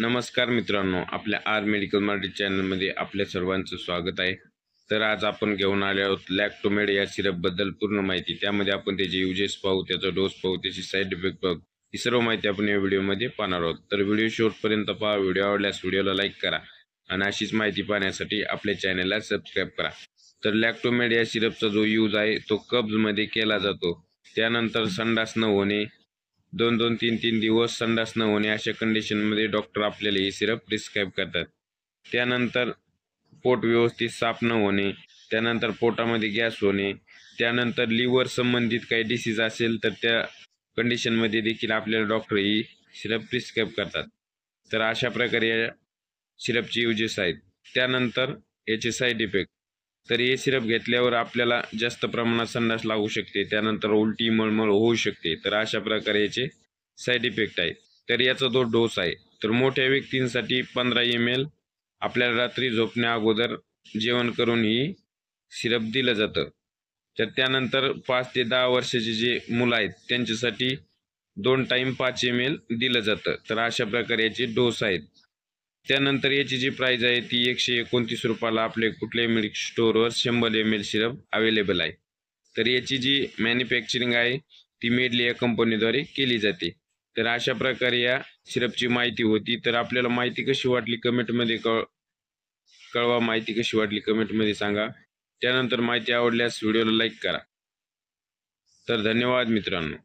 नमस्कार मित्रांनो, आपल्या आर मेडिकल मराठी चॅनलमध्ये आपल्या सर्वांचं स्वागत आहे। तर आज आपण घेऊन आले आहोत लॅक्टोमेड या सिरपबद्दल पूर्ण माहिती। त्यामध्ये आपण त्याचे युजेस पाहू, त्याचा डोस पाहू, त्याची साईड इफेक्ट पाहू। ही सर्व माहिती आपण या व्हिडिओमध्ये पाहणार आहोत। तर व्हिडिओ शेवटपर्यंत पहा। व्हिडिओ आवडल्यास व्हिडिओला लाईक करा आणि अशीच माहिती पाहण्यासाठी आपल्या चॅनलला सबस्क्राइब करा। तर लॅक्टोमेड या सिरपचा जो यूज आहे तो कब्जमध्ये केला जातो। त्यानंतर संडास न होणे, 2-2, 3-3 दिवस संडास न होणे अशा कंडिशनमध्ये डॉक्टर आपल्याला हे सिरप प्रिस्क्राइब करतात। त्यानंतर पोट व्यवस्थित साफ न होणे, त्यानंतर पोटामध्ये गॅस होणे, त्यानंतर लिव्हर संबंधित काही डिसीज असेल तर त्या कंडिशनमध्ये देखील आपल्याला डॉक्टर ही सिरप प्रिस्क्राइब करतात। तर अशा प्रकारे या सिरपचे युजेस आहेत। त्यानंतर याचे साईड इफेक्ट, तर हे सिरप घेतल्यावर आपल्याला जास्त प्रमाणात संडास लागू शकते, त्यानंतर उलटी मळमळ होऊ शकते। तर अशा प्रकारे याचे साईड इफेक्ट आहे। तर याचा जो डोस आहे, तर मोठ्या व्यक्तींसाठी 15 ml आपल्याला रात्री झोपण्या अगोदर जेवण करून ही सिरप दिलं जातं। तर त्यानंतर 5 ते 10 वर्षाचे जे मुलं आहेत त्यांच्यासाठी 2 टाइम 5 ml दिलं जातं। तर अशा प्रकारे याचे डोस आहेत। त्यानंतर याची जी प्राइस आहे ती 129 रुपयाला आपले कुठल्याही मेडिकल स्टोअरवर 100 ml सिरप अवेलेबल आहे। तर याची जी मॅन्युफॅक्चरिंग आहे ती मेडली या कंपनीद्वारे केली जाते। तर अशा प्रकारे या सिरपची माहिती होती। तर आपल्याला माहिती कशी वाटली कमेंटमध्ये कळवा। माहिती कशी वाटली कमेंटमध्ये सांगा। त्यानंतर माहिती आवडल्यास व्हिडिओला लाईक करा। तर धन्यवाद मित्रांनो।